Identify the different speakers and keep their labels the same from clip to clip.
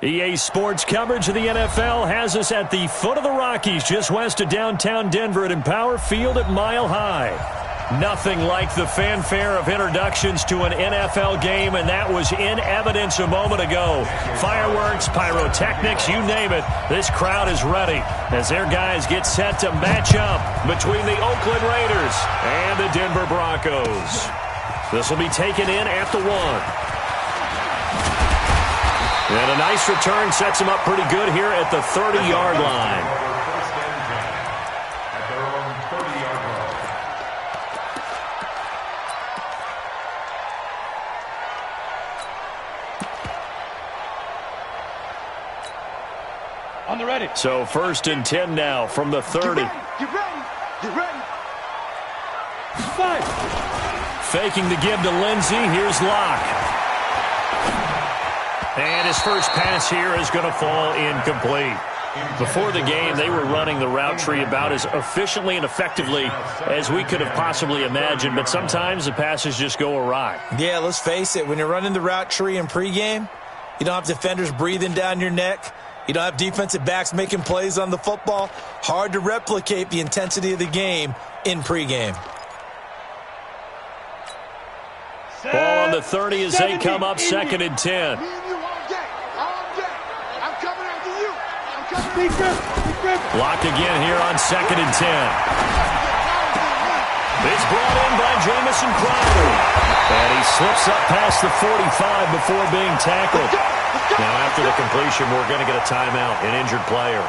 Speaker 1: EA Sports coverage of the NFL has us at the foot of the Rockies, just west of downtown Denver at Empower Field at Mile High. Nothing like the fanfare of introductions to an NFL game, and that was in evidence a moment ago. Fireworks, pyrotechnics, you name it, this crowd is ready as their guys get set to match up between the Oakland Raiders and the Denver Broncos. This will be taken in at the 1. And a nice return sets him up pretty good here at the 30-yard line.
Speaker 2: On the ready.
Speaker 1: So 1st and 10 now from the 30.
Speaker 2: Get ready. Get ready. 5.
Speaker 1: Faking the give to Lindsey. Here's Locke. And his first pass here is going to fall incomplete. Before the game, they were running the route tree about as efficiently and effectively as we could have possibly imagined, but sometimes the passes just go awry.
Speaker 3: Yeah, let's face it. When you're running the route tree in pregame, you don't have defenders breathing down your neck. You don't have defensive backs making plays on the football. Hard to replicate the intensity of the game in pregame.
Speaker 1: Ball on the 30 as they come up 2nd and 10. Blocked again here on 2nd and 10. It's brought in by Jamison Crowder. And he slips up past the 45 before being tackled. Now after the completion, we're going to get a timeout, an injured player.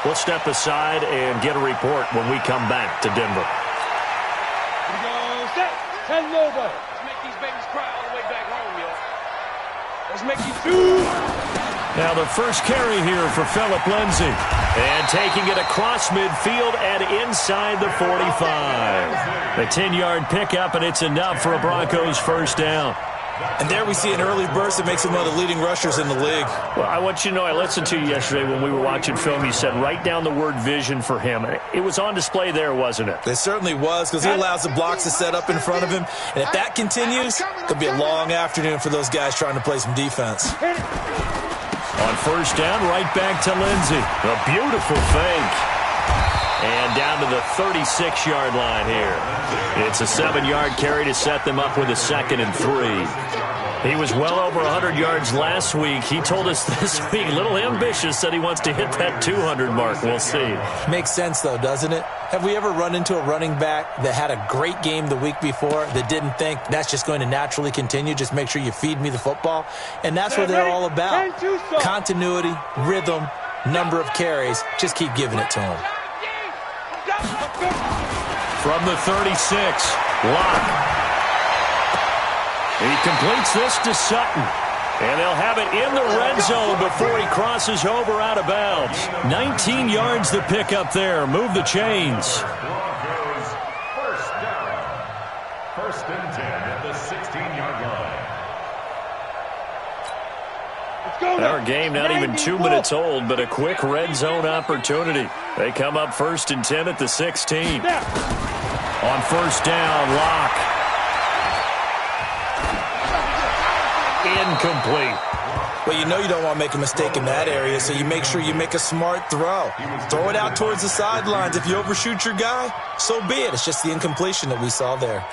Speaker 1: We'll step aside and get a report when we come back to Denver.
Speaker 2: Here we go, set. 10 over. Let's make these babies cry all the way back home, yo. Let's make these two.
Speaker 1: Now the first carry here for Phillip Lindsay. And taking it across midfield and inside the 45. A 10-yard pickup, and it's enough for a Broncos first down.
Speaker 3: And there we see an early burst that makes him one of the leading rushers in the league.
Speaker 1: Well, I want you to know, I listened to you yesterday when we were watching film. You said write down the word vision for him. It was on display there, wasn't it?
Speaker 3: It certainly was, because he allows the blocks to set up in front of him. And if that continues, it could be a long afternoon for those guys trying to play some defense.
Speaker 1: On first down, right back to Lindsey. A beautiful fake. And down to the 36-yard line here. It's a 7-yard carry to set them up with a 2nd and 3. He was well over 100 yards last week. He told us this week, a little ambitious, said he wants to hit that 200 mark. We'll see.
Speaker 3: Makes sense, though, doesn't it? Have we ever run into a running back that had a great game the week before that didn't think that's just going to naturally continue? Just make sure you feed me the football. And that's what they're all about. Continuity, rhythm, number of carries. Just keep giving it to him.
Speaker 1: From the 36, Locke. He completes this to Sutton. And they'll have it in the red zone before he crosses over out of bounds. 19 yards to pick up there. Move the chains.
Speaker 4: First down. 1st and 10 at the 16-yard line.
Speaker 1: Our game not even 2 minutes old, but a quick red zone opportunity. They come up 1st and 10 at the 16. On first down, Locke. Incomplete.
Speaker 3: Well, you know you don't want to make a mistake in that area, so you make sure you make a smart throw. Throw it out towards the sidelines. If you overshoot your guy, so be it. It's just the incompletion that we saw there.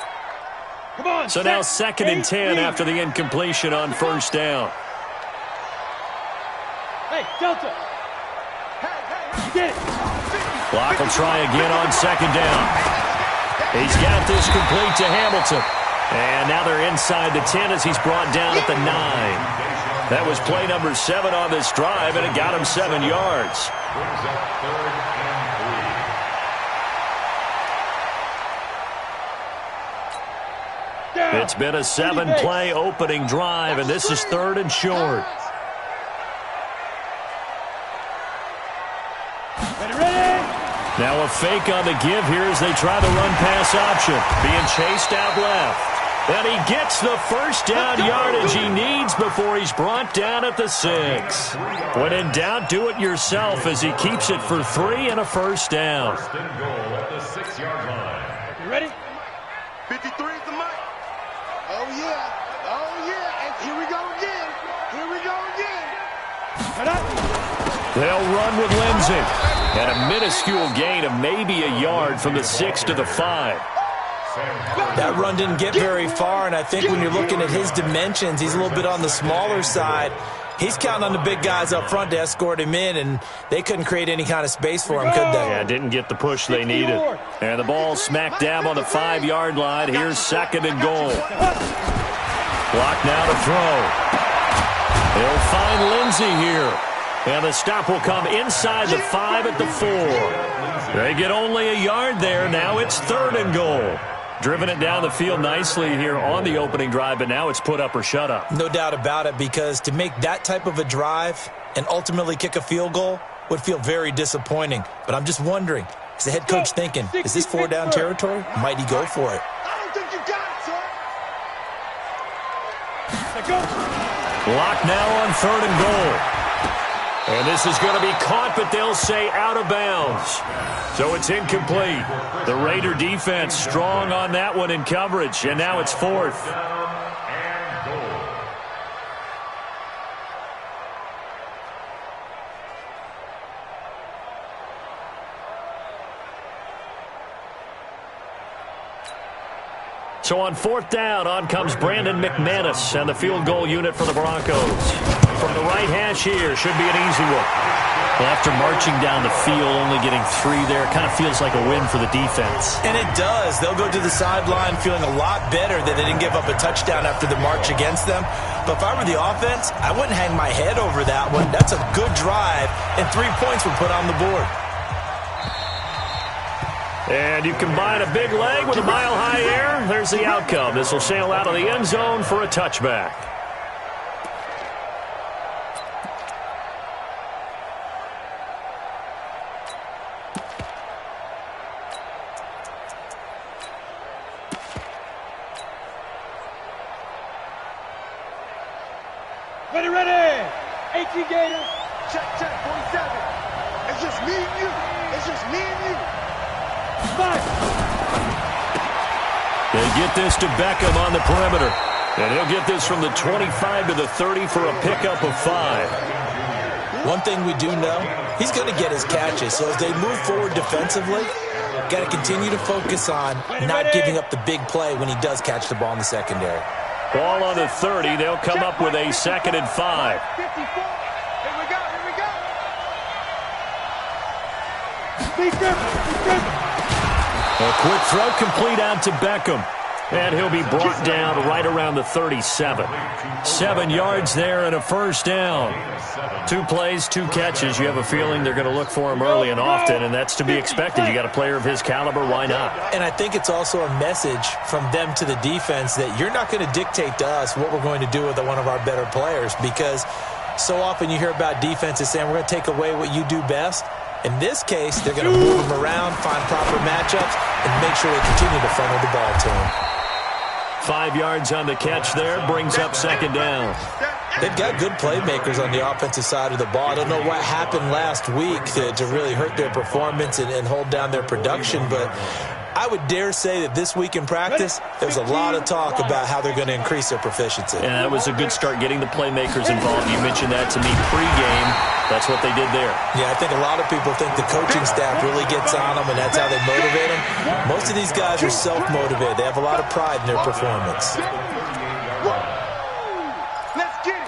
Speaker 2: Come on,
Speaker 1: so now 2nd and 10 after the incompletion on first down.
Speaker 2: Hey, Delta. Get it.
Speaker 1: Locke will try again on 2nd down. He's got this complete to Hamilton. And now they're inside the 10 as he's brought down at the 9. That was play number 7 on this drive, and it got him 7 yards. It's been a 7-play opening drive, and this is 3rd and short. Now a fake on the give here as they try the run-pass option. Being chased out left. And he gets the first down yardage he needs before he's brought down at the 6. When in doubt, do it yourself as he keeps it for 3 and a first down.
Speaker 4: First and goal at the 6-yard line.
Speaker 2: You ready?
Speaker 5: 53 is the mic. Oh, yeah. Oh, yeah. And here we go again. Here we go again.
Speaker 1: They'll run with Lindsey. And a minuscule gain of maybe a yard from the 6 to the 5.
Speaker 3: That run didn't get very far, and I think when you're looking at his dimensions, he's a little bit on the smaller side. He's counting on the big guys up front to escort him in, and they couldn't create any kind of space for him, could they?
Speaker 1: Yeah, didn't get the push they needed. And the ball smack dab on the 5-yard line. Here's 2nd and goal. Block now to throw. He'll find Lindsey here. And the stop will come inside the 5 at the 4. They get only a yard there. Now it's 3rd and goal. Driven it down the field nicely here on the opening drive, but now it's put up or shut up.
Speaker 3: No doubt about it, because to make that type of a drive and ultimately kick a field goal would feel very disappointing. But I'm just wondering, is the head coach thinking, is this 4-down territory? Might he go for it?
Speaker 5: I don't think you got it, sir.
Speaker 1: Block now on 3rd and goal. And this is going to be caught, but they'll say out of bounds. So it's incomplete. The Raider defense strong on that one in coverage, and now it's 4th. So on 4th down, on comes Brandon McManus and the field goal unit for the Broncos. From the right hash here, should be an easy one. Well, after marching down the field, only getting 3 there, kind of feels like a win for the defense.
Speaker 3: And it does. They'll go to the sideline feeling a lot better that they didn't give up a touchdown after the march against them. But if I were the offense, I wouldn't hang my head over that one. That's a good drive, and 3 points were put on the board.
Speaker 1: And you combine a big leg with a mile-high air, there's the outcome. This will sail out of the end zone for a touchback.
Speaker 2: Ready. 18 Gators.
Speaker 5: Check, 47. It's just me and you. It's just me and you.
Speaker 1: They get this to Beckham on the perimeter. And he'll get this from the 25 to the 30 for a pickup of 5.
Speaker 3: One thing we do know, he's going to get his catches. So as they move forward defensively, got to continue to focus on not giving up the big play when he does catch the ball in the secondary.
Speaker 1: Ball on the 30. They'll come up with a 2nd and 5.
Speaker 5: 54. Here we go.
Speaker 1: A quick throw complete out to Beckham. And he'll be brought down right around the 37. 7 yards there and a 1st down. 2 plays, 2 catches. You have a feeling they're going to look for him early and often, and that's to be expected. You got a player of his caliber, why not?
Speaker 3: And I think it's also a message from them to the defense that you're not going to dictate to us what we're going to do with one of our better players, because so often you hear about defenses saying we're going to take away what you do best. In this case, they're going to move them around, find proper matchups, and make sure they continue to funnel the ball to him.
Speaker 1: 5 yards on the catch there, brings up 2nd down.
Speaker 3: They've got good playmakers on the offensive side of the ball. I don't know what happened last week to really hurt their performance and hold down their production, but I would dare say that this week in practice, there's a lot of talk about how they're going to increase their proficiency.
Speaker 1: And that was a good start, getting the playmakers involved. You mentioned that to me pregame. That's what they did there.
Speaker 3: Yeah, I think a lot of people think the coaching staff really gets on them, and that's how they motivate them. Most of these guys are self-motivated. They have a lot of pride in their performance.
Speaker 5: Let's get it.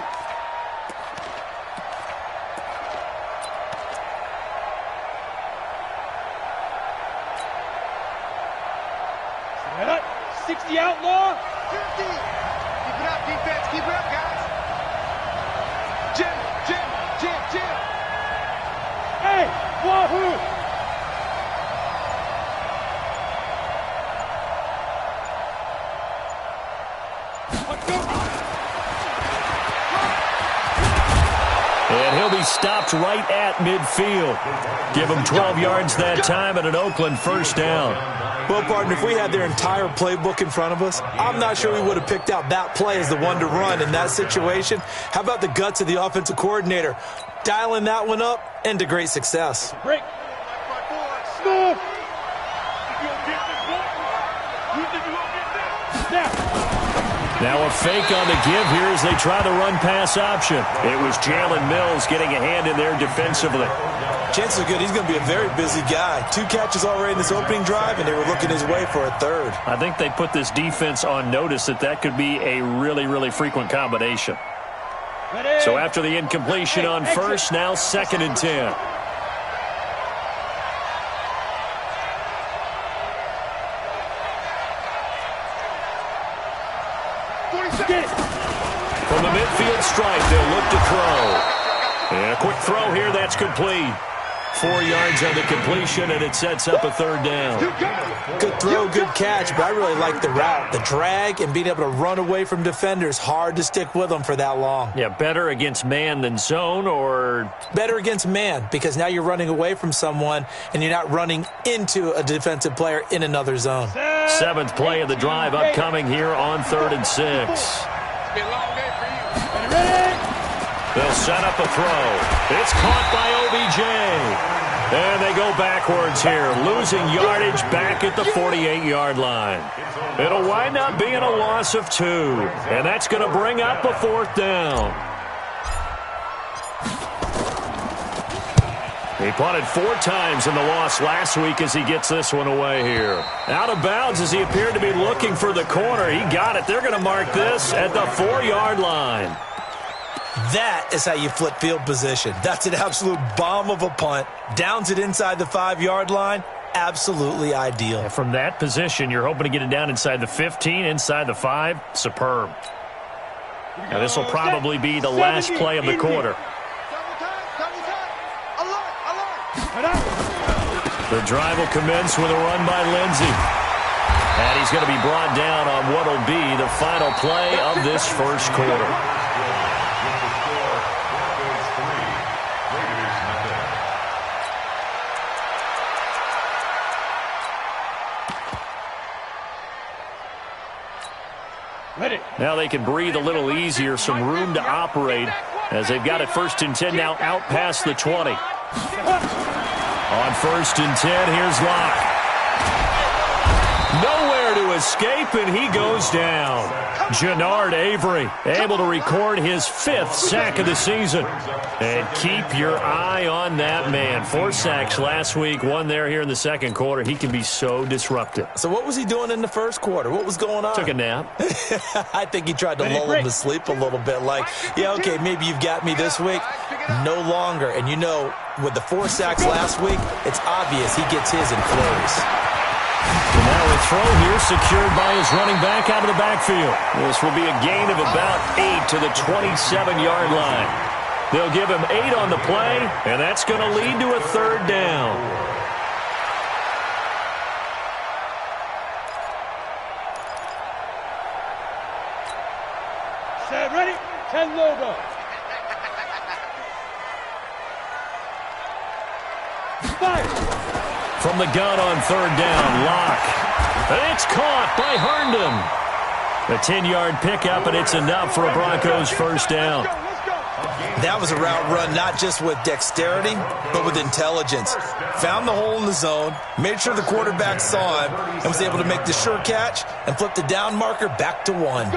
Speaker 2: Set up. 60 outlaw.
Speaker 5: 50. Keep it up, defense. Keep it up, guys. Jim.
Speaker 2: Hey, wahoo.
Speaker 1: And he'll be stopped right at midfield. Give him 12 yards that time and an Oakland 1st down.
Speaker 3: Well, partner, if we had their entire playbook in front of us, I'm not sure we would have picked out that play as the one to run in that situation. How about the guts of the offensive coordinator? Dialing that one up into great success.
Speaker 2: Break. Move.
Speaker 1: Now a fake on the give here as they try the run-pass option. It was Jalen Mills getting a hand in there defensively.
Speaker 3: Chances are good he's going to be a very busy guy. 2 catches already in this opening drive, and they were looking his way for a third.
Speaker 1: I think they put this defense on notice that could be a really, really frequent combination. So after the incompletion on first, now 2nd and 10. From the midfield stripe, they'll look to throw. And a quick throw here, that's complete. 4 yards on the completion, and it sets up a 3rd down.
Speaker 3: Good throw, good catch, but I really like the route. The drag and being able to run away from defenders, hard to stick with them for that long.
Speaker 1: Yeah, better against man than zone, or?
Speaker 3: Better against man, because now you're running away from someone, and you're not running into a defensive player in another zone.
Speaker 1: 7th play of the drive upcoming here on 3rd and 6.
Speaker 5: Be a long day for you.
Speaker 1: They'll set up a throw. It's caught by OBJ. And they go backwards here, losing yardage back at the 48-yard line. It'll wind up being a loss of 2. And that's going to bring up a 4th down. He punted 4 times in the loss last week as he gets this one away here. Out of bounds as he appeared to be looking for the corner. He got it. They're going to mark this at the 4-yard line.
Speaker 3: That is how you flip field position. That's an absolute bomb of a punt. Downs it inside the 5-yard line. Absolutely ideal.
Speaker 1: And from that position, you're hoping to get it down inside the 15, inside the 5. Superb. Now this will probably be the last play of the quarter. The drive will commence with a run by Lindsey. And he's going to be brought down on what will be the final play of this first quarter. Now they can breathe a little easier, some room to operate as they've got it 1st and 10 now out past the 20. On 1st and 10, here's Locke. Nowhere to escape, and he goes down. Jannard Avery able to record his 5th sack of the season. And keep your eye on that man. 4 sacks last week, 1 there here in the 2nd quarter. He can be so disruptive.
Speaker 3: So what was he doing in the 1st quarter? What was going on?
Speaker 1: Took a nap.
Speaker 3: I think he tried to lull him to sleep a little bit. Like, yeah, okay, maybe you've got me this week. No longer. And you know, with the 4 sacks last week, it's obvious he gets his in flurries.
Speaker 1: And now a throw here secured by his running back out of the backfield. This will be a gain of about 8 to the 27-yard line. They'll give him 8 on the play, and that's going to lead to a 3rd down.
Speaker 2: Set, ready, 10 logo. Fire.
Speaker 1: From the gun on 3rd down, Locke. And it's caught by Herndon. A 10-yard pickup, and it's enough for a Broncos 1st down.
Speaker 3: That was a route run not just with dexterity, but with intelligence. Found the hole in the zone, made sure the quarterback saw him, and was able to make the sure catch and flip the down marker back to 1.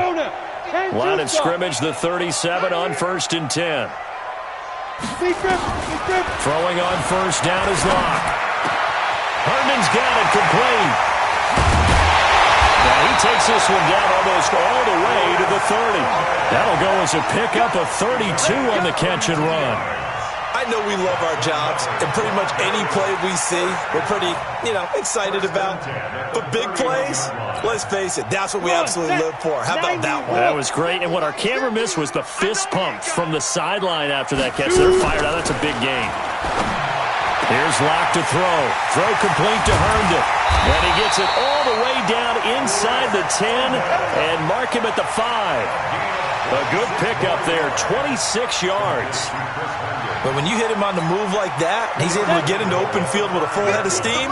Speaker 1: Line of scrimmage, the 37 on 1st and 10. Throwing on 1st down is Locke. Herndon's got it complete. Now he takes this one down almost all the way to the 30. That'll go as a pickup of 32 on the catch and run.
Speaker 3: I know we love our jobs, and pretty much any play we see, we're pretty, excited about. But big plays, let's face it, that's what we absolutely live for. How about that one?
Speaker 1: That was great, and what our camera missed was the fist pump from the sideline after that catch. They're fired out. That's a big gain. Here's Locke to throw. Throw complete to Herndon. And he gets it all the way down inside the 10 and mark him at the 5. A good pickup there, 26 yards.
Speaker 3: But when you hit him on the move like that, he's able to get into open field with a full head of steam,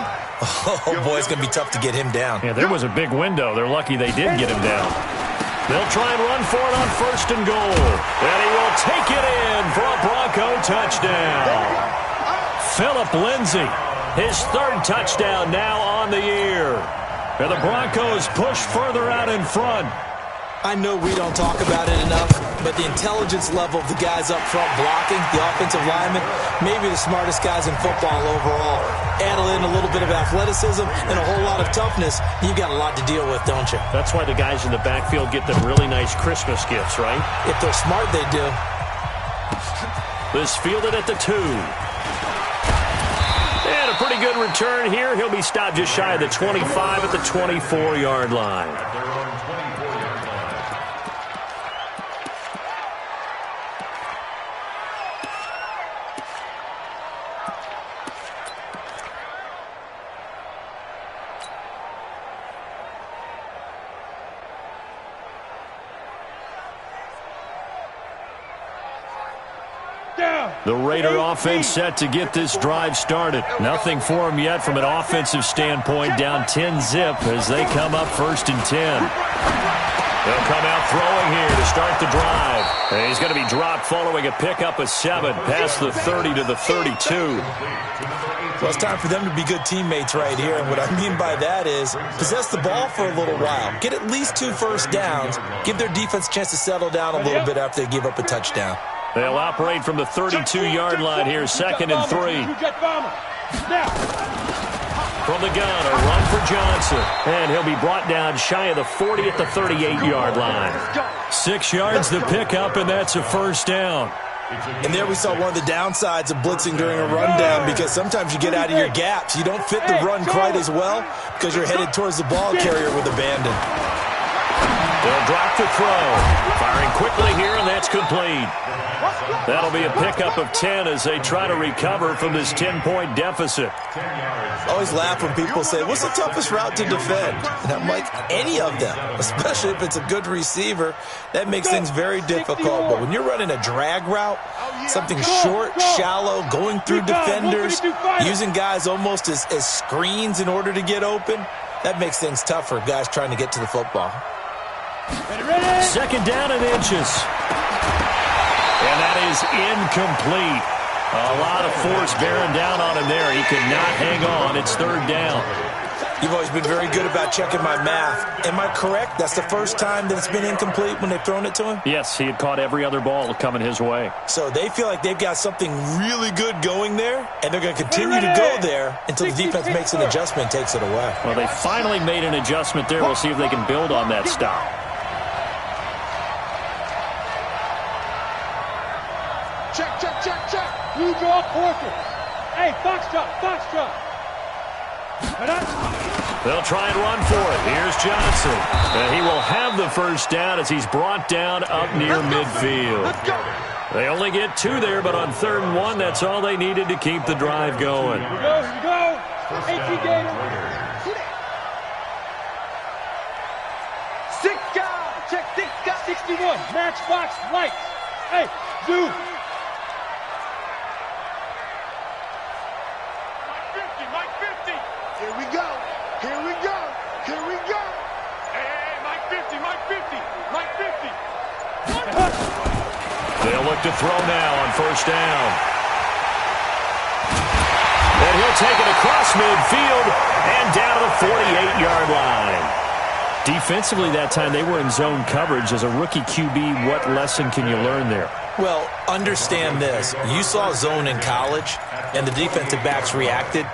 Speaker 3: oh boy, it's going to be tough to get him down.
Speaker 1: Yeah, there was a big window. They're lucky they did get him down. They'll try and run for it on 1st and goal. And he will take it in for a Bronco touchdown. Phillip Lindsay, his 3rd touchdown now on the year. And the Broncos push further out in front.
Speaker 3: I know we don't talk about it enough, but the intelligence level of the guys up front blocking, the offensive linemen, maybe the smartest guys in football overall. Add in a little bit of athleticism and a whole lot of toughness, you've got a lot to deal with, don't you?
Speaker 1: That's why the guys in the backfield get them really nice Christmas gifts, right?
Speaker 3: If they're smart, they do.
Speaker 1: This fielded at the 2. And a pretty good return here. He'll be stopped just shy of the 25 at the 24-yard line. The Raider offense set to get this drive started. Nothing for them yet from an offensive standpoint. Down 10-zip as they come up 1st and 10. They'll come out throwing here to start the drive. And he's going to be dropped following a pickup of 7 past the 30 to the 32.
Speaker 3: Well, it's time for them to be good teammates right here. And what I mean by that is possess the ball for a little while. Get at least 2 first downs. Give their defense a chance to settle down a little bit after they give up a touchdown.
Speaker 1: They'll operate from the 32-yard line here, 2nd and 3. From the gun, a run for Johnson. And he'll be brought down shy of the 40 at the 38-yard line. 6 yards the pickup, and that's a first down.
Speaker 3: And there we saw one of the downsides of blitzing during a rundown, because sometimes you get out of your gaps. You don't fit the run quite as well because you're headed towards the ball carrier with abandon.
Speaker 1: They'll drop to throw. Firing quickly here, and that's complete. That'll be a pickup of 10 as they try to recover from this 10-point deficit.
Speaker 3: I always laugh when people say, what's the toughest route to defend? And I'm like, any of them, especially if it's a good receiver. That makes things very difficult. But when you're running a drag route, something short, shallow, going through defenders, using guys almost as screens in order to get open, that makes things tough for guys trying to get to the football.
Speaker 1: 2nd down and inches. And that is incomplete. A lot of force bearing down on him there. He could not hang on. It's 3rd down.
Speaker 3: You've always been very good about checking my math. Am I correct? That's the first time that it's been incomplete when they've thrown it to him?
Speaker 1: Yes, he had caught every other ball coming his way.
Speaker 3: So they feel like they've got something really good going there, and they're going to continue to go there until the defense makes an adjustment and takes it away.
Speaker 1: Well, they finally made an adjustment there. We'll see if they can build on that stop.
Speaker 2: Check. Blue draw, quarter. Hey, foxtrot.
Speaker 1: They'll try and run for it. Here's Johnson. He will have the first down as he's brought down up near midfield. They only get 2 there, but on 3rd and 1, that's all they needed to keep the drive going.
Speaker 2: Here we go. 18 games. 6 guys. Check 6 guys. 61. Matchbox light. Hey, zoom.
Speaker 5: Here we go. Hey, Mike 50.
Speaker 1: They'll look to throw now on 1st down. And he'll take it across midfield and down to the 48-yard line. Defensively that time, they were in zone coverage. As a rookie QB, what lesson can you learn there?
Speaker 3: Well, understand this. You saw zone in college, and the defensive backs reacted,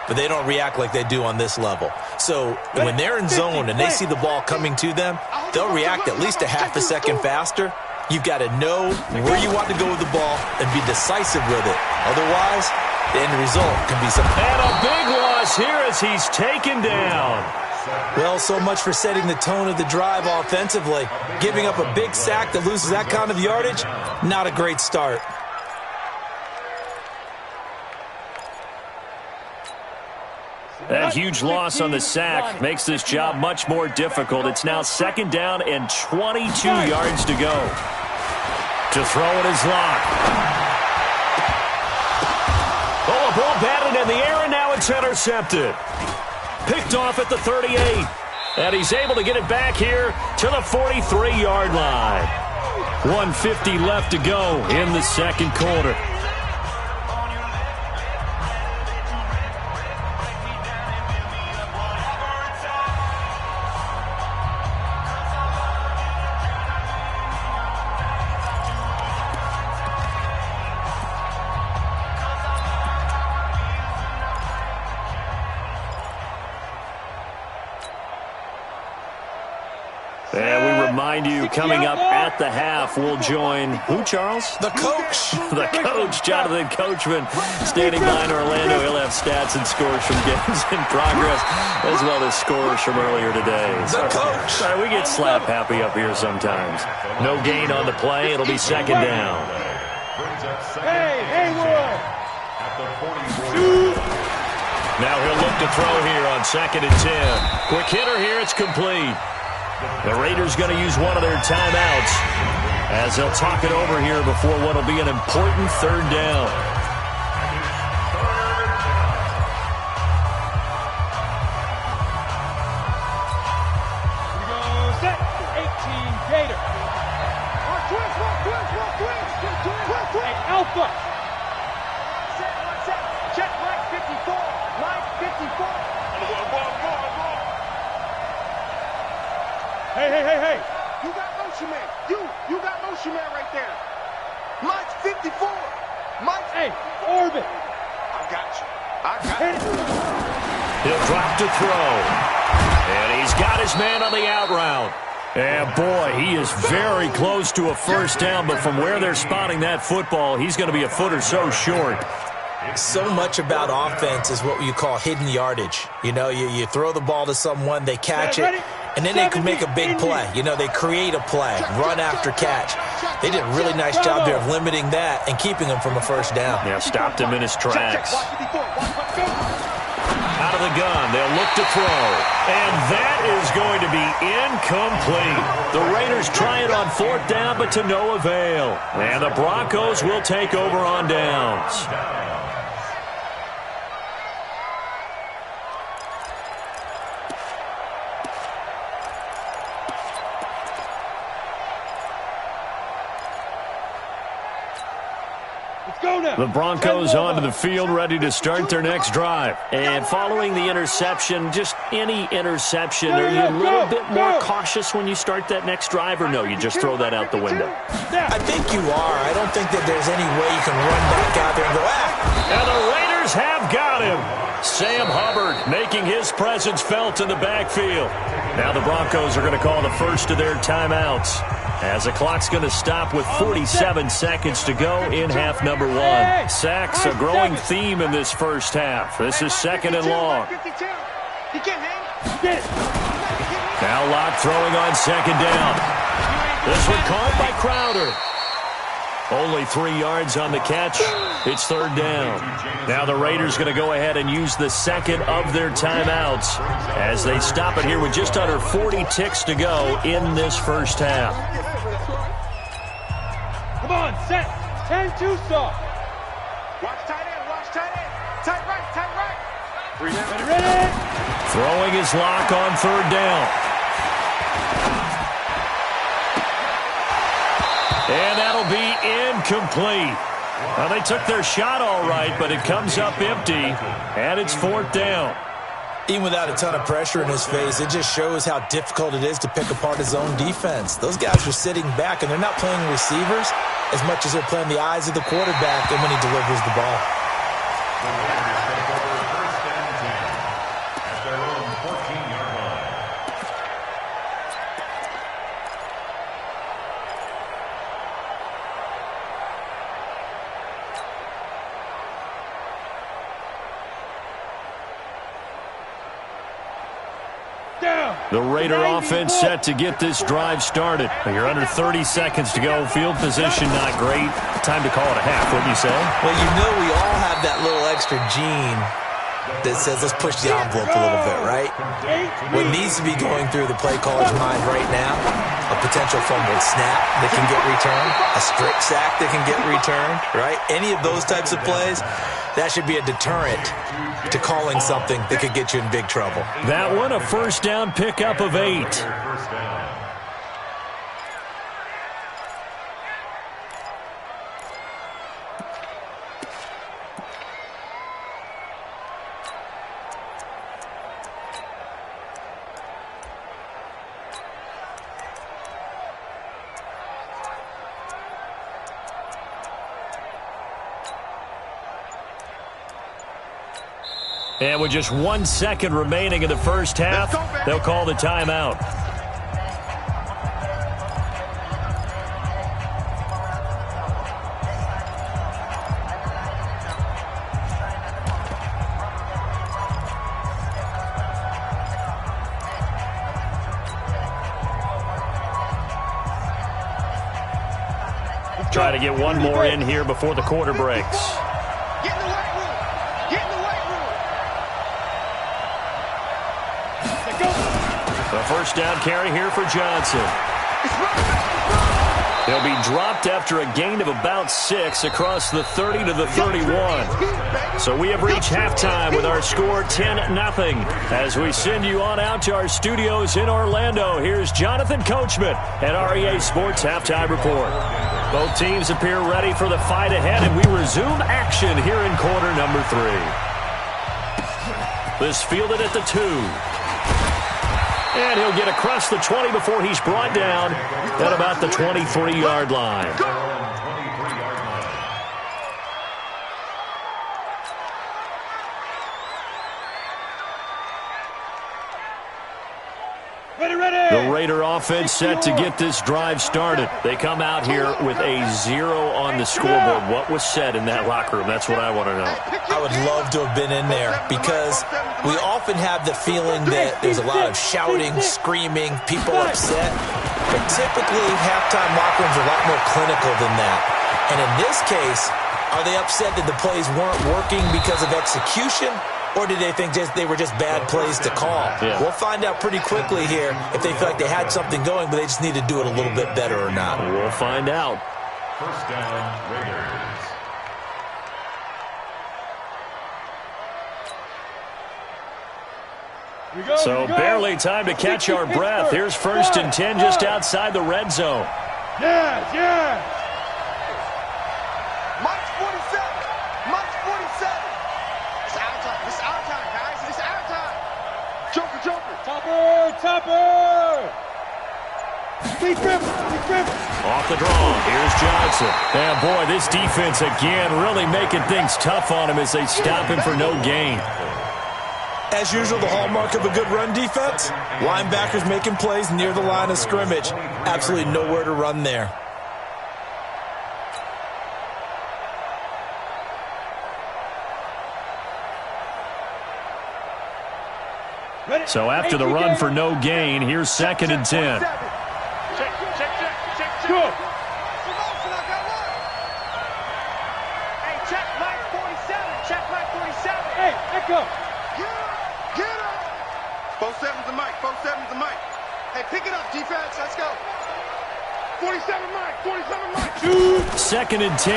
Speaker 3: but they don't react like they do on this level. So when they're in zone and they see the ball coming to them, they'll react at least a half a second faster. You've got to know where you want to go with the ball and be decisive with it. Otherwise, the end result can be something.
Speaker 1: And a big loss here as he's taken down.
Speaker 3: Well, so much for setting the tone of the drive offensively. Giving up a big sack that loses that kind of yardage, not a great start.
Speaker 1: That huge loss on the sack makes this job much more difficult. It's now 2nd down and 22 yards to go. To throw it is Locke. Oh, a ball batted in the air, and now it's intercepted. Picked off at the 38. And he's able to get it back here to the 43-yard line. 1:50 left to go in the 2nd quarter. remind you, coming up at the half, we'll join who, Charles?
Speaker 3: The coach.
Speaker 1: The coach, Jonathan Coachman, standing by in Orlando. He'll have stats and scores from games in progress, as well as scores from earlier today.
Speaker 3: The coach.
Speaker 1: Sorry, we get slap happy up here sometimes. No gain on the play. It'll be second down.
Speaker 2: Hey, Haywood!
Speaker 1: Now he'll look to throw here on 2nd and 10. Quick hitter here. It's complete. The Raiders going to use one of their timeouts as they'll talk it over here before what will be an important third down.
Speaker 2: Here we go, set, 18, Gator. Hey, Alpha.
Speaker 5: Check line 54. Line 54.
Speaker 2: Hey.
Speaker 5: You got motion man. You got motion man right there. Mike's 54. Mike's
Speaker 2: Hey, Orbit.
Speaker 5: I got you.
Speaker 2: Hit it.
Speaker 1: He'll drop to throw. And he's got his man on the out route. And, boy, he is very close to a first down, but from where they're spotting that football, he's going to be a foot or so short.
Speaker 3: So much about offense is what you call hidden yardage. You know, you throw the ball to someone, they catch it, and then they can make a big play. You know, they create a play, run after catch. They did a really nice job there of limiting that and keeping him from a first down.
Speaker 1: Yeah, stopped him in his tracks. Out of the gun, they'll look to throw. And that is going to be incomplete. The Raiders try it on 4th down, but to no avail. And the Broncos will take over on downs. The Broncos onto the field, ready to start their next drive. And following the interception, just any interception, are you a little bit more cautious when you start that next drive, or no, you just throw that out the window?
Speaker 3: I think you are. I don't think that there's any way you can run back out there and go,
Speaker 1: And the Raiders have got him. Sam Hubbard making his presence felt in the backfield. Now the Broncos are going to call the first of their timeouts, as the clock's going to stop with 47 seconds to go in half number 1. Sacks, a growing theme in this first half. This is 2nd and long. Now Locke throwing on 2nd down. This one caught by Crowder. Only 3 yards on the catch. It's 3rd down. Now the Raiders going to go ahead and use the second of their timeouts as they stop it here with just under 40 ticks to go in this first half.
Speaker 2: Come on, set. 10-2 stop.
Speaker 5: Watch tight end. Watch tight end. Tight right. Tight right.
Speaker 2: Ready.
Speaker 1: Throwing his Lock on 3rd down. And that'll be incomplete. Well, they took their shot all right, but it comes up empty, and it's 4th down.
Speaker 3: Even without a ton of pressure in his face, it just shows how difficult it is to pick apart his own defense. Those guys are sitting back, and they're not playing receivers as much as they're playing the eyes of the quarterback and when he delivers the ball.
Speaker 1: The Raider offense set to get this drive started. You're under 30 seconds to go. Field position not great. Time to call it a half, wouldn't you say?
Speaker 3: Well, you know we all have that little extra gene that says let's push the envelope a little bit, right? What needs to be going through the play caller's mind right now, a potential fumbled snap that can get returned, a strip sack that can get returned, right? Any of those types of plays, that should be a deterrent to calling something that could get you in big trouble.
Speaker 1: That one, a first down pickup of 8. And with just 1 second remaining in the first half, they'll call the timeout. try to get one more in here before the quarter breaks.
Speaker 5: Get in the weight room. Get in the weight room.
Speaker 1: The first down carry here for Johnson. He'll be dropped after a gain of about 6 across the 30 to the 31. So we have reached halftime with our score 10-0. As we send you on out to our studios in Orlando, here's Jonathan Coachman at REA Sports Halftime Report. Both teams appear ready for the fight ahead, and we resume action here in quarter number 3. This fielded at the 2. And he'll get across the 20 before he's brought down at about the 23-yard line. The Raider offense set to get this drive started. They come out here with a 0 on the scoreboard. What was said in that locker room? That's what I want to know.
Speaker 3: I would love to have been in there because we often have the feeling that there's a lot of shouting, screaming, people upset. But typically, halftime locker rooms are a lot more clinical than that. And in this case, are they upset that the plays weren't working because of execution? Or did they think they were just bad plays to call?
Speaker 1: Yeah.
Speaker 3: We'll find out pretty quickly here if they feel like they had something going, but they just need to do it a little bit better or not.
Speaker 1: We'll find out.
Speaker 4: First down, Raiders.
Speaker 1: So barely time to catch our breath. Here's 1st and 10 just outside the red zone.
Speaker 5: Yeah. Mike's 47. Mike's 47. It's our time. It's our time, guys. It's our time. Joker. Topper. Deep grip.
Speaker 1: Off the draw. Here's Johnson. And boy, this defense again really making things tough on him as they stop him for no gain.
Speaker 3: As usual, the hallmark of a good run defense, linebackers making plays near the line of scrimmage. Absolutely nowhere to run there.
Speaker 1: So after the run for no gain, here's 2nd and 10.
Speaker 5: Check. Good. Hey, check Mike 47. Check Mike 47. Hey, echo. Get up. 47's the Mike. 47's the Mike. Hey, pick it up, defense. Let's go. 47 Mike. 47 Mike. Shoot.
Speaker 1: 2nd and 10.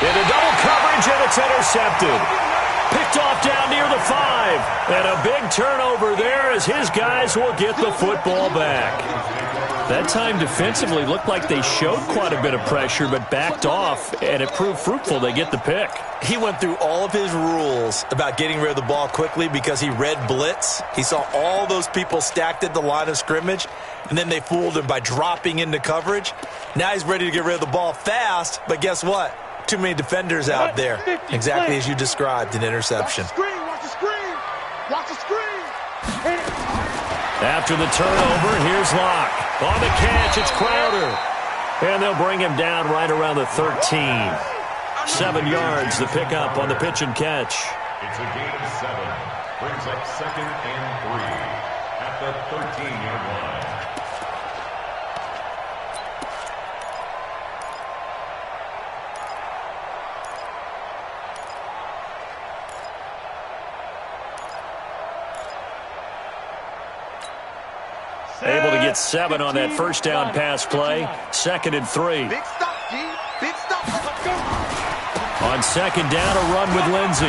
Speaker 1: Into double coverage, and it's intercepted. Picked off down near the 5. And a big turnover there as his guys will get the football back. That time defensively looked like they showed quite a bit of pressure but backed off, and it proved fruitful. They get the pick.
Speaker 3: He went through all of his rules about getting rid of the ball quickly because he read blitz. He saw all those people stacked at the line of scrimmage, and then they fooled him by dropping into coverage. Now he's ready to get rid of the ball fast, but guess what? Too many defenders out there. Exactly as you described, an interception.
Speaker 5: Watch the screen.
Speaker 1: After the turnover, here's Locke. On the catch, it's Crowder. And they'll bring him down right around the 13. 7 yards, the pickup on the pitch and catch.
Speaker 4: It's a gain of 7. Brings up 2nd and 3 at the 13-yard line.
Speaker 1: Able to get 7 on that first down pass play. 2nd and 3.
Speaker 5: Big stop, G. Big stop. Let's go.
Speaker 1: On 2nd down, a run with Lindsey.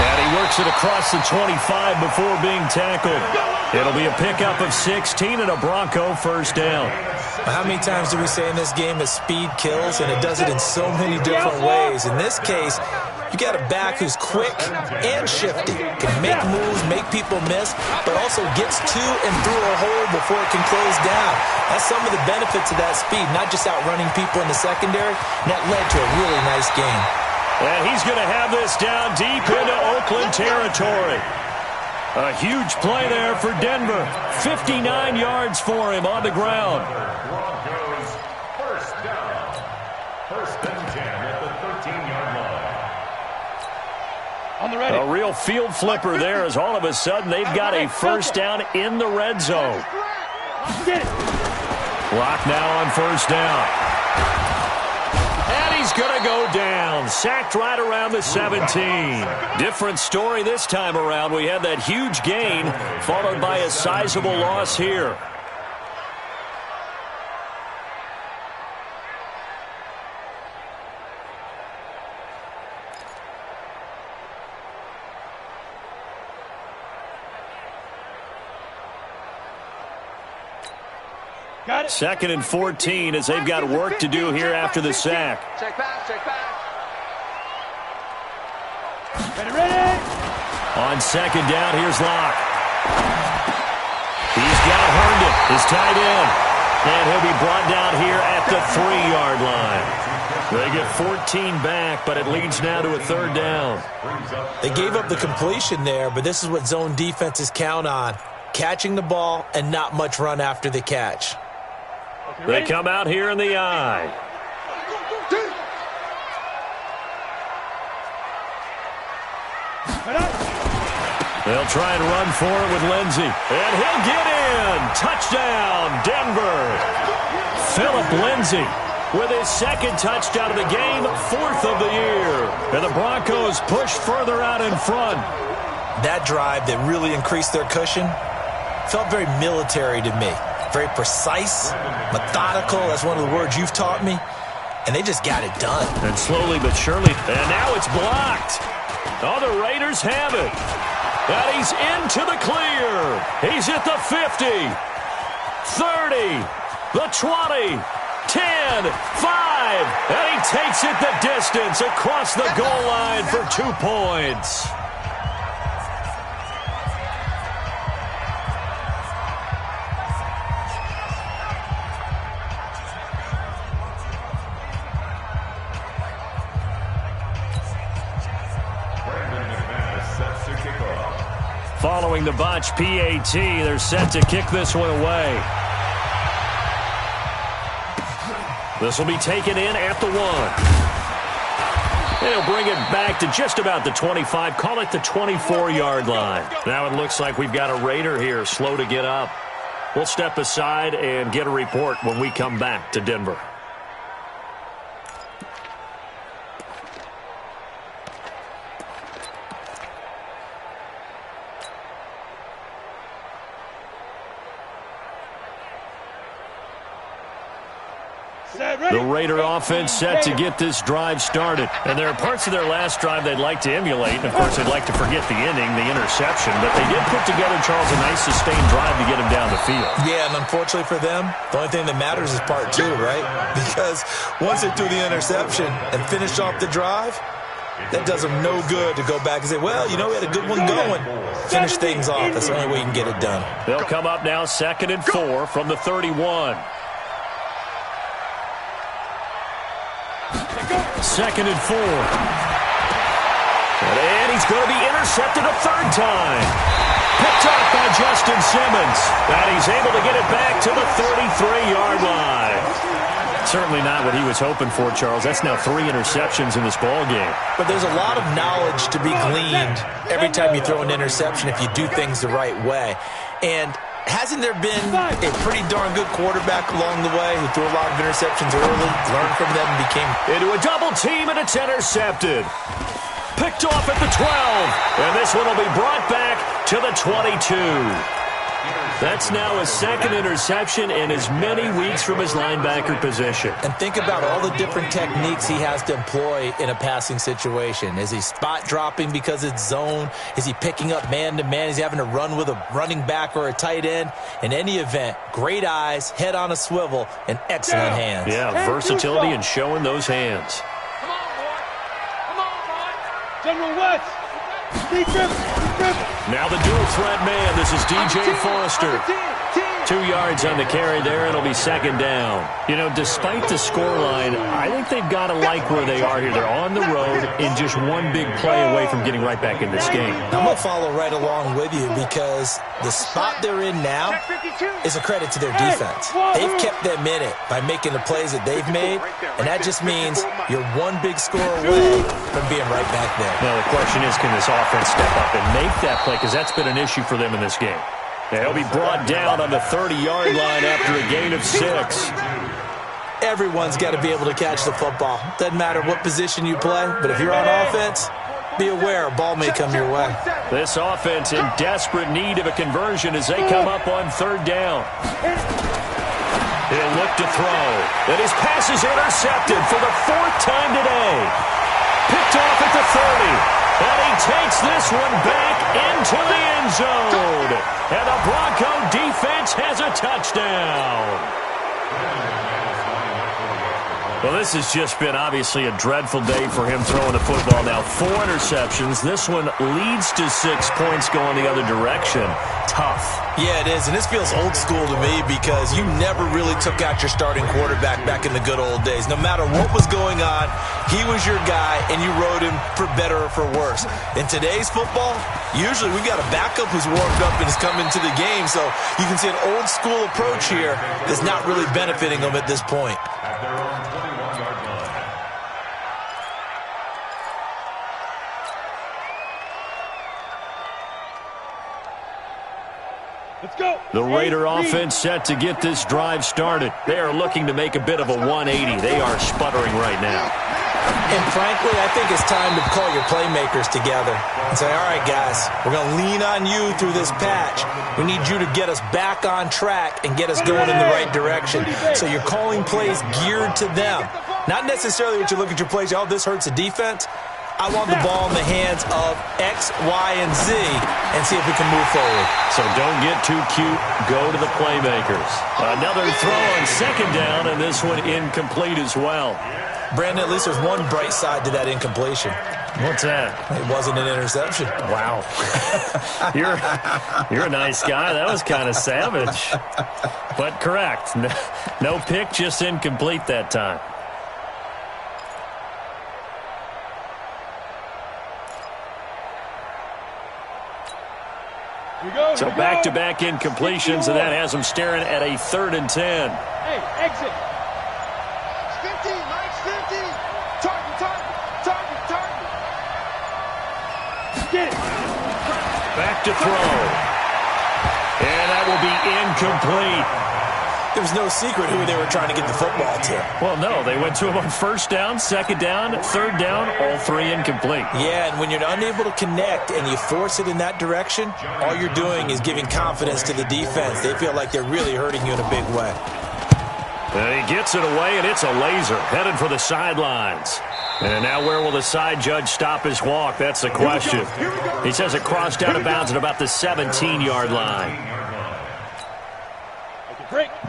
Speaker 1: And he works it across the 25 before being tackled. It'll be a pickup of 16 and a Bronco first down.
Speaker 3: How many times do we say in this game that speed kills, and it does it in so many different ways? In this case, you got a back who's quick and shifty, can make moves, make people miss, but also gets to and through a hole before it can close down. That's some of the benefits of that speed, not just outrunning people in the secondary, and that led to a really nice game.
Speaker 1: And he's going to have this down deep into Oakland territory. A huge play there for Denver. 59 yards for him on the ground.
Speaker 4: Broncos first down. 1st and 10 at the 13-yard line.
Speaker 2: On the ready.
Speaker 1: A real field flipper there as all of a sudden they've got a first down in the red zone.
Speaker 2: Get it.
Speaker 1: Clock now on first down. And he's going to go down. Sacked right around the 17. Different story this time around. We had that huge gain followed by a sizable loss here. Second and 14 as they've got work to do here after the sack.
Speaker 5: Check back, check back.
Speaker 2: Ready.
Speaker 1: On second down, here's Locke. He's got Herndon, his tight end. And he'll be brought down here at the 3-yard line. They get 14 back, but it leads now to a third down.
Speaker 3: They gave up the completion there, but this is what zone defenses count on. Catching the ball and not much run after the catch.
Speaker 1: They come out here in the eye. They'll try and run for it with Lindsey. And he'll get in. Touchdown, Denver. Phillip Lindsey with his second touchdown of the game, 4th of the year. And the Broncos push further out in front.
Speaker 3: That drive that really increased their cushion felt very military to me. Very precise, methodical. That's one of the words you've taught me. And they just got it done.
Speaker 1: And slowly but surely, and now it's blocked. Oh, the Raiders have it. And he's into the clear. He's at the 50, 30, the 20, 10, 5. And he takes it the distance across the goal line for 2 points. Following the botch PAT, they're set to kick this one away. This will be taken in at the 1. And he'll bring it back to just about the 25, call it the 24-yard line. Now it looks like we've got a Raider here slow to get up. We'll step aside and get a report when we come back to Denver. The Raider offense set to get this drive started. And there are parts of their last drive they'd like to emulate. And, of course, they'd like to forget the ending, the interception. But they did put together, Charles, a nice sustained drive to get him down the field.
Speaker 3: Yeah, and unfortunately for them, the only thing that matters is part 2, right? Because once they threw the interception and finished off the drive, that does them no good to go back and say, well, you know, we had a good one going. Finish things off. That's the only way you can get it done.
Speaker 1: They'll come up now 2nd and 4 from the 31. 2nd and 4. And he's going to be intercepted a 3rd time. Picked off by Justin Simmons. And he's able to get it back to the 33-yard line. Certainly not what he was hoping for, Charles. That's now 3 interceptions in this ball game.
Speaker 3: But there's a lot of knowledge to be gleaned every time you throw an interception if you do things the right way. And hasn't there been a pretty darn good quarterback along the way who threw a lot of interceptions early, learned from them, and became...
Speaker 1: Into a double team, and it's intercepted. Picked off at the 12. And this one will be brought back to the 22. That's now his 2nd interception in as many weeks from his linebacker position.
Speaker 3: And think about all the different techniques he has to employ in a passing situation. Is he spot dropping because it's zone? Is he picking up man-to-man? Is he having to run with a running back or a tight end? In any event, great eyes, head on a swivel, and excellent hands.
Speaker 1: Yeah, versatility and showing those hands.
Speaker 2: Come on, boy. Come on, boy. General West.
Speaker 1: Now the dual threat man. This is DJ Foster. 2 yards on the carry there. It'll be 2nd down. You know, despite the scoreline, I think they've got to like where they are here. They're on the road and just one big play away from getting right back in this game.
Speaker 3: I'm going to follow right along with you because the spot they're in now is a credit to their defense. They've kept them in it by making the plays that they've made, and that just means you're one big score away from being right back there.
Speaker 1: Now, the question is, can this offense step up and make that play? Because that's been an issue for them in this game. He'll be brought down on the 30-yard line after a gain of 6.
Speaker 3: Everyone's got to be able to catch the football. Doesn't matter what position you play, but if you're on offense, be aware a ball may come your way.
Speaker 1: This offense in desperate need of a conversion as they come up on 3rd down. He'll look to throw. And his pass is intercepted for the 4th time today. Picked off at the 30. And he takes this one back into the end zone. And the Bronco defense has a touchdown. Well, this has just been obviously a dreadful day for him throwing the football. Now, 4 interceptions. This one leads to 6 points going the other direction. Tough.
Speaker 3: Yeah, it is, and this feels old school to me because you never really took out your starting quarterback back in the good old days. No matter what was going on, he was your guy, and you rode him for better or for worse. In today's football, usually we've got a backup who's warmed up and has come into the game, so you can see an old school approach here that's not really benefiting them at this point.
Speaker 4: At their own 21-yard line.
Speaker 2: Let's go.
Speaker 1: The Raider offense set to get this drive started. They are looking to make a bit of a 180. They are sputtering right now.
Speaker 3: And frankly, I think it's time to call your playmakers together and say, all right, guys, we're going to lean on you through this patch. We need you to get us back on track and get us going in the right direction. So you're calling plays geared to them. Not necessarily what you look at your plays, oh, this hurts the defense. I want the ball in the hands of X, Y, and Z and see if we can move forward.
Speaker 1: So don't get too cute. Go to the playmakers. Another throw on 2nd down, and this one incomplete as well.
Speaker 3: Brandon, at least there's one bright side to that incompletion.
Speaker 1: What's that?
Speaker 3: It wasn't an interception.
Speaker 1: Wow. You're a nice guy. That was kind of savage. But correct. No pick, just incomplete that time. So back-to-back incompletions, and that has them staring at a 3rd and 10.
Speaker 2: Hey, exit.
Speaker 5: 50, Mike's 50. Target.
Speaker 2: Get it.
Speaker 1: Back to throw. And that will be incomplete.
Speaker 3: There was no secret who they were trying to get the football to.
Speaker 1: Well, no, they went to him on 1st down, 2nd down, 3rd down, all 3 incomplete.
Speaker 3: Yeah, and when you're unable to connect and you force it in that direction, all you're doing is giving confidence to the defense. They feel like they're really hurting you in a big way.
Speaker 1: And he gets it away, and it's a laser headed for the sidelines. And now where will the side judge stop his walk? That's the question. He says it crossed out of bounds at about the 17-yard line.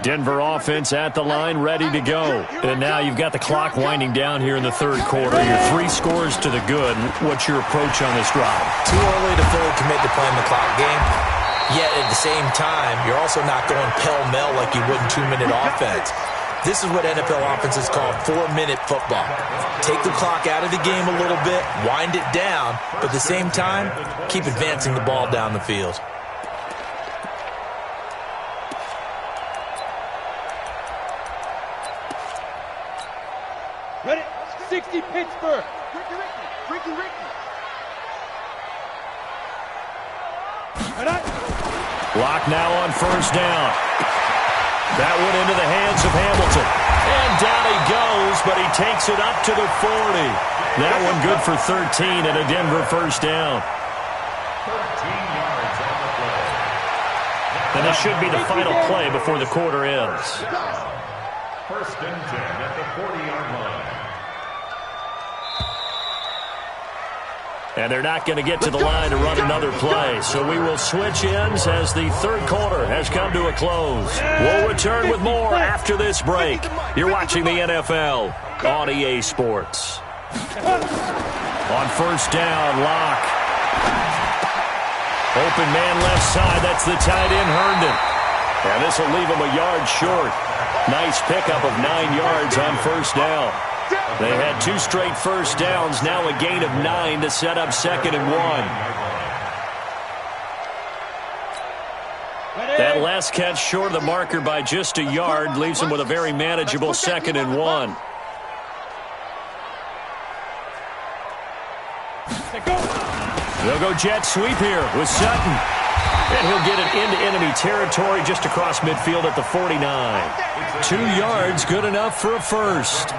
Speaker 1: Denver offense at the line, ready to go. And now you've got the clock winding down here in the 3rd quarter. You're 3 scores to the good. What's your approach on this drive?
Speaker 3: Too early to fully commit to playing the clock game. Yet at the same time, you're also not going pell-mell like you would in 2-minute offense. This is what NFL offenses call 4-minute football. Take the clock out of the game a little bit, wind it down, but at the same time, keep advancing the ball down the field.
Speaker 2: Ready? 60 Pittsburgh.
Speaker 5: Ricky.
Speaker 1: Block now on 1st down. That one into the hands of Hamilton. And down he goes, but he takes it up to the 40. That one good for 13 and a Denver 1st down.
Speaker 4: 13 yards on the play.
Speaker 1: And this should be the final play before the quarter ends.
Speaker 4: 1st and 10 at the 40-yard line.
Speaker 1: And they're not going to get to the line to run another play. So we will switch ends as the 3rd quarter has come to a close. We'll return with more after this break. You're watching the NFL on EA Sports. On 1st down, Locke. Open man left side. That's the tight end, Herndon. And this will leave him a yard short. Nice pickup of 9 yards on 1st down. They had 2 straight 1st downs, now a gain of 9 to set up 2nd and 1. That last catch short of the marker by just a yard leaves them with a very manageable 2nd and 1. They'll go jet sweep here with Sutton. And he'll get it into enemy territory just across midfield at the 49. 2 yards, good enough for a first.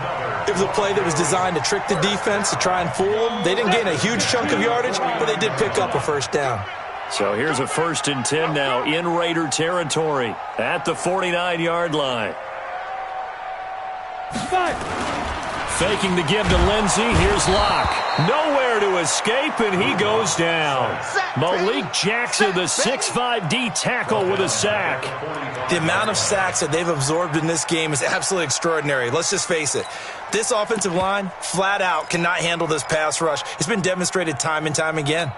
Speaker 3: It was a play that was designed to trick the defense, to try and fool them. They didn't gain a huge chunk of yardage, but they did pick up a first down.
Speaker 1: So here's a 1st and 10 now in Raider territory at the 49-yard line. Faking the give to Lindsey. Here's Locke. Nowhere to escape, and he goes down. Malik Jackson, the 6'5" D tackle with a sack.
Speaker 3: The amount of sacks that they've absorbed in this game is absolutely extraordinary. Let's just face it. This offensive line, flat out, cannot handle this pass rush. It's been demonstrated time and time again.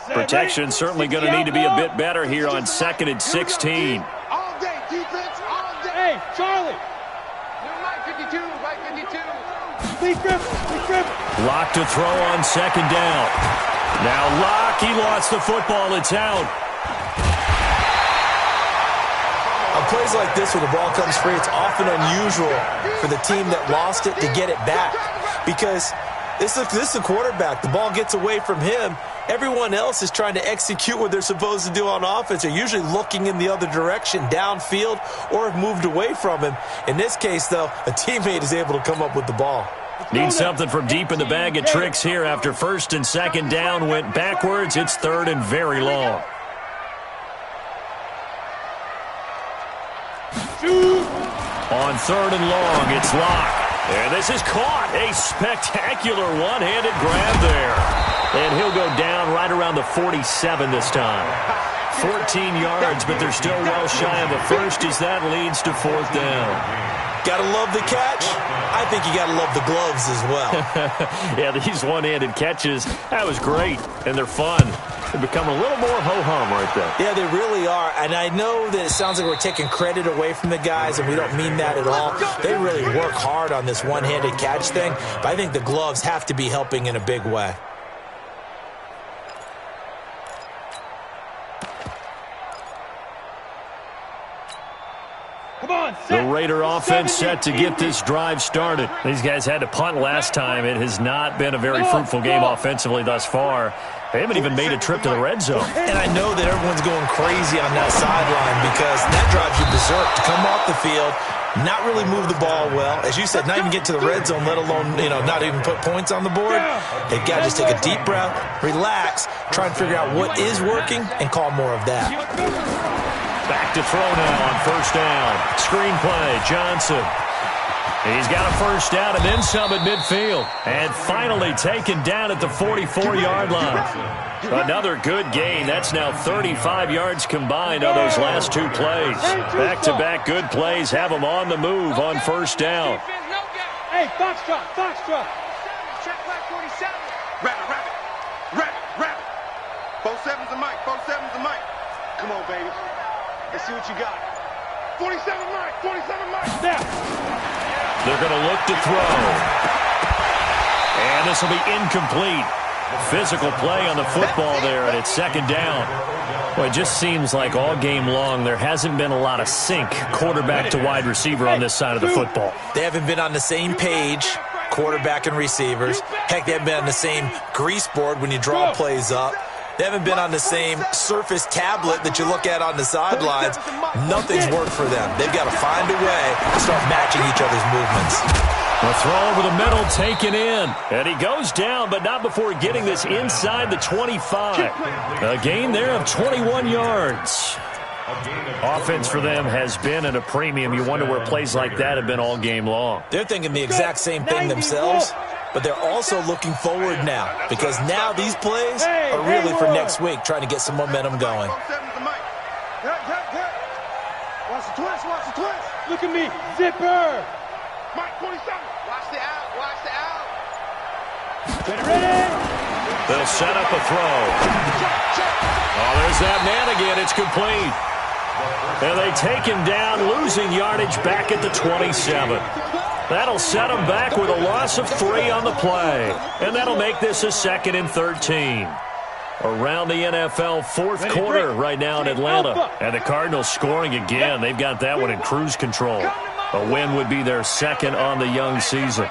Speaker 1: Protection certainly going to need to be a bit better here on 2nd and 16.
Speaker 5: All day, defense, all day.
Speaker 2: Hey, Charlie.
Speaker 5: Mike 52, Mike 52.
Speaker 2: Please grip.
Speaker 1: Locke to throw on 2nd down. Now Locke, he lost the football. It's out.
Speaker 3: On plays like this where the ball comes free, it's often unusual for the team that lost it to get it back. Because this is the quarterback. The ball gets away from him. Everyone else is trying to execute what they're supposed to do on offense. They're usually looking in the other direction, downfield, or have moved away from him. In this case, though, a teammate is able to come up with the ball.
Speaker 1: Need something from deep in the bag of tricks here after 1st and 2nd down went backwards. It's 3rd and very long. On 3rd and long, it's Locke. And this is caught. A spectacular one-handed grab there. And he'll go down right around the 47 this time. 14 yards, but they're still well shy of a first as that leads to 4th down.
Speaker 3: Gotta love the catch. I think you gotta love the gloves as well.
Speaker 1: Yeah, these one-handed catches, that was great. And they're fun. They become a little more ho-hum right there.
Speaker 3: Yeah, they really are. And I know that it sounds like we're taking credit away from the guys, and we don't mean that at all. They really work hard on this one-handed catch thing, but I think the gloves have to be helping in a big way.
Speaker 1: The Raider offense set to get this drive started. These guys had to punt last time. It has not been a very fruitful game offensively thus far. They haven't even made a trip to the red zone.
Speaker 3: And I know that everyone's going crazy on that sideline because that drives you berserk to come off the field, not really move the ball well. As you said, not even get to the red zone, let alone, not even put points on the board. They've got to just take a deep breath, relax, try and figure out what is working, and call more of that.
Speaker 1: Back to throw now on 1st down. Screen play, Johnson. He's got a 1st down and then some at midfield. And finally taken down at the 44-yard line. Another good gain. That's now 35 yards combined on those last 2 plays. Back-to-back good plays have them on the move on 1st down.
Speaker 2: Hey, Foxtrot.
Speaker 5: Check flag 47. Rabbit. 47's the mic, 47's the mic. Come on, baby. Let's see what you got. 47 Mike.
Speaker 2: Now.
Speaker 1: They're going to look to throw. And this will be incomplete. Physical play on the football there, and it's 2nd down. Well, it just seems like all game long there hasn't been a lot of sync quarterback to wide receiver on this side of the football.
Speaker 3: They haven't been on the same page, quarterback and receivers. Heck, they haven't been on the same grease board when you draw plays up. They haven't been on the same Surface tablet that you look at on the sidelines. Nothing's worked for them. They've got to find a way to start matching each other's movements.
Speaker 1: A throw over the middle taken in. And he goes down, but not before getting this inside the 25. A gain there of 21 yards. Offense for them has been at a premium. You wonder where plays like that have been all game long.
Speaker 3: They're thinking the exact same thing themselves. But they're also looking forward now because now these plays are really for next week, trying to get some momentum going.
Speaker 5: Watch the twist.
Speaker 2: Look at me. Zipper.
Speaker 5: Mike 47. Watch the out.
Speaker 2: Ready?
Speaker 1: They'll set up a throw. Oh, there's that man again. It's complete. And they take him down, losing yardage back at the 27. That'll set them back with a loss of 3 on the play. And that'll make this a 2nd and 13. Around the NFL 4th quarter right now in Atlanta. And the Cardinals scoring again. They've got that one in cruise control. A win would be their 2nd on the young season.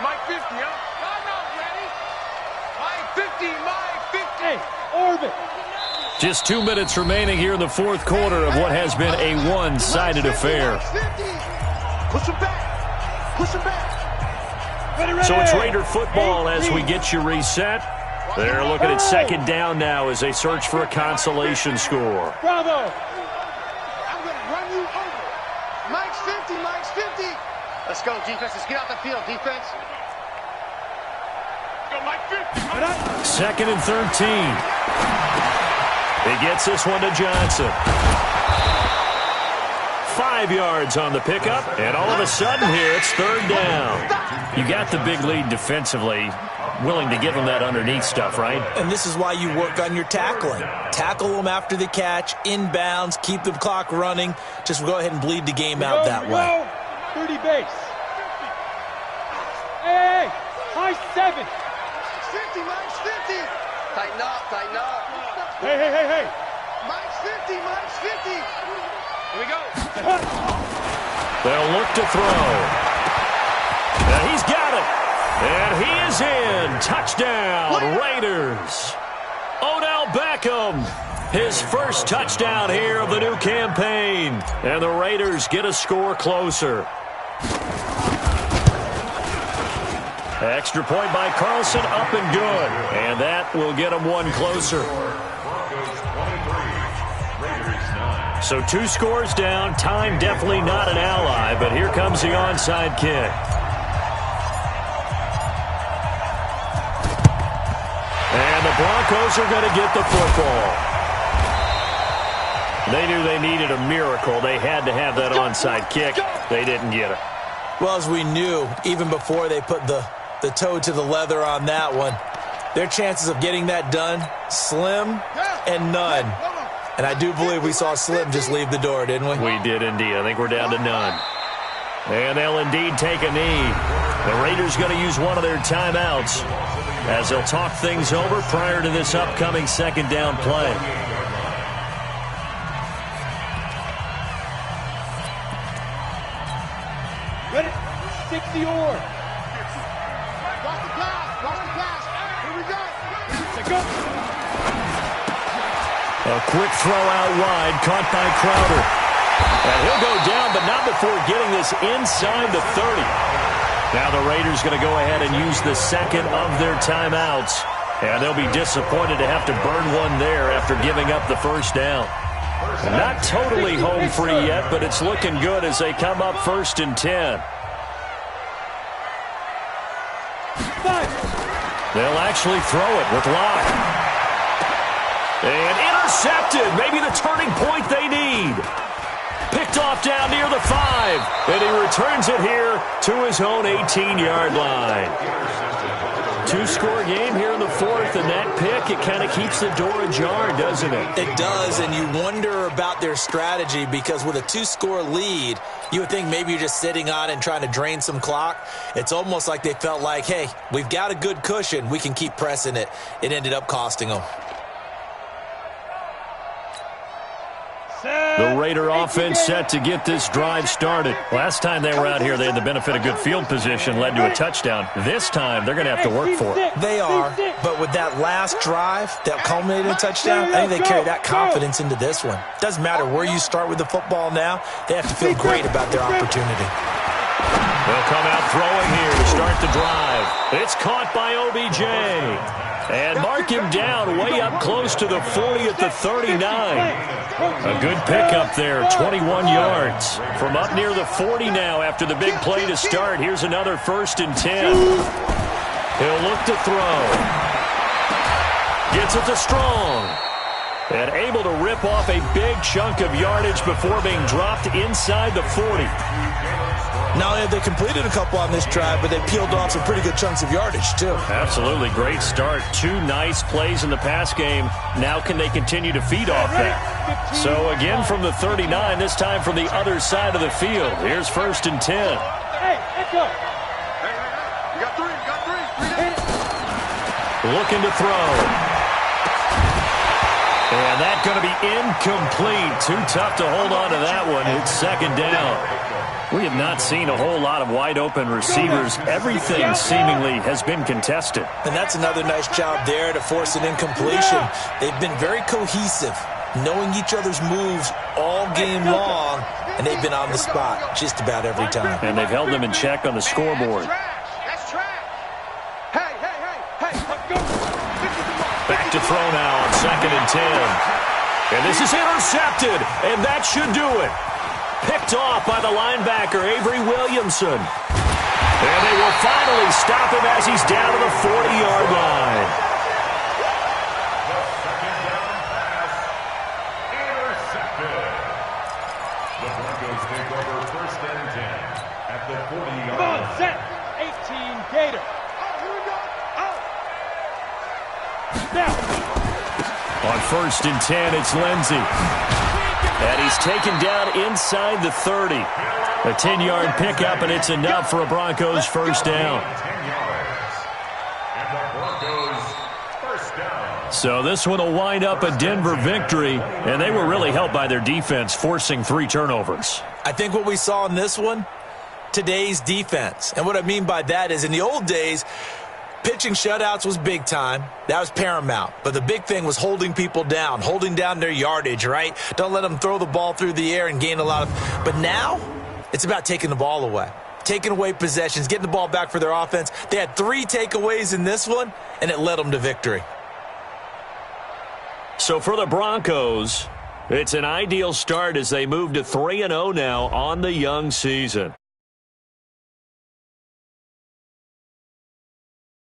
Speaker 5: Mike 50, huh? Ready? Mike 50.
Speaker 2: Hey, Orbit.
Speaker 1: Just 2 minutes remaining here in the fourth quarter of what has been a one-sided affair.
Speaker 5: Push him back. Push him back.
Speaker 1: So it's Raider football as we get you reset. They're looking at second down now as they search for a consolation score.
Speaker 5: Bravo. I'm going to run you over. Mike's 50, Mike's 50. Let's go, defense. Let's get out the field, defense. Let's go, Mike 50.
Speaker 1: Second and 13. He gets this one to Johnson. 5 yards on the pickup, and all of a sudden here it's third down. You got the big lead defensively, willing to give them that underneath stuff, right?
Speaker 3: And this is why you work on your tackling. Tackle them after the catch, inbounds, keep the clock running. Just go ahead and bleed the game out that way.
Speaker 2: 30 base. Hey, high 7.
Speaker 5: 50, Mike's 50. Tighten up, tighten up.
Speaker 2: Hey.
Speaker 5: Mike's 50, Mike's 50. Here we go.
Speaker 1: They'll look to throw. And he's got it. And he is in. Touchdown, Raiders. Odell Beckham, his first touchdown here of the new campaign. And the Raiders get a score closer. Extra point by Carlson, up and good. And that will get them one closer. So 2 scores down. Time definitely not an ally, but here comes the onside kick. And the Broncos are going to get the football. They knew they needed a miracle. They had to have that onside kick. They didn't get it.
Speaker 3: Well, as we knew, even before they put the toe to the leather on that one, their chances of getting that done, slim and none. And I do believe we saw Slim just leave the door, didn't we?
Speaker 1: We did indeed. I think we're down to none. And they'll indeed take a knee. The Raiders going to use one of their timeouts as they'll talk things over prior to this upcoming second down play.
Speaker 2: Ready? 60 or.
Speaker 5: Watch the pass. Here we go.
Speaker 2: Let's go.
Speaker 1: A quick throw out wide, caught by Crowder. And he'll go down, but not before getting this inside the 30. Now the Raiders going to go ahead and use the second of their timeouts. And they'll be disappointed to have to burn one there after giving up the first down. Not totally home free yet, but it's looking good as they come up 1st and 10. They'll actually throw it with Locke. And intercepted. Maybe the turning point they need. Picked off down near the 5. And he returns it here to his own 18-yard line. 2-score game here in the fourth, and that pick, it kind of keeps the door ajar, doesn't it?
Speaker 3: It does, and you wonder about their strategy because with a 2-score lead, you would think maybe you're just sitting on it and trying to drain some clock. It's almost like they felt like, hey, we've got a good cushion. We can keep pressing it. It ended up costing them.
Speaker 1: The Raider offense set to get this drive started. Last time they were out here, they had the benefit of good field position, led to a touchdown. This time, they're going to have to work for it.
Speaker 3: They are, but with that last drive that culminated in a touchdown, I think they carry that confidence into this one. Doesn't matter where you start with the football now, they have to feel great about their opportunity.
Speaker 1: They'll come out throwing here to start the drive. It's caught by OBJ. And mark him down way up close to the 40 at the 39. A good pickup there, 21 yards. From up near the 40 now after the big play to start. Here's another 1st and 10. He'll look to throw. Gets it to Strong. And able to rip off a big chunk of yardage before being dropped inside the 40.
Speaker 3: Not only have they completed a couple on this drive, but they peeled off some pretty good chunks of yardage, too.
Speaker 1: Absolutely. Great start. 2 nice plays in the pass game. Now can they continue to feed off that? So again from the 39, this time from the other side of the field. Here's 1st and 10.
Speaker 2: Hey, let's go.
Speaker 5: You got three.
Speaker 1: Looking to throw. And that's going to be incomplete. Too tough to hold on to that one. It's second down. We have not seen a whole lot of wide-open receivers. Everything seemingly has been contested.
Speaker 3: And that's another nice job there to force an incompletion. They've been very cohesive, knowing each other's moves all game long, and they've been on the spot just about every time.
Speaker 1: And they've held them in check on the scoreboard.
Speaker 5: That's trash. Hey, let's go.
Speaker 1: Back to throw now on 2nd and 10. And this is intercepted, and that should do it. Picked off by the linebacker, Avery Williamson. And they will finally stop him as he's down to the 40-yard line.
Speaker 4: The second down pass intercepted. The Broncos take over 1st and 10 at the 40-yard line.
Speaker 2: Set. 18 Gator. Now.
Speaker 1: On 1st and 10, it's Lindsey. And he's taken down inside the 30. A 10-yard pickup, and it's enough for a Broncos first down.
Speaker 4: 10 yards. And the Broncos first down.
Speaker 1: So this one will wind up a Denver victory, and they were really helped by their defense, forcing 3 turnovers.
Speaker 3: I think what we saw in this one, today's defense. And what I mean by that is in the old days, pitching shutouts was big time. That was paramount. But the big thing was holding people down, holding down their yardage, right? Don't let them throw the ball through the air and gain a lot of... But now, it's about taking the ball away, taking away possessions, getting the ball back for their offense. They had 3 takeaways in this one, and it led them to victory.
Speaker 1: So for the Broncos, it's an ideal start as they move to 3-0 now on the young season.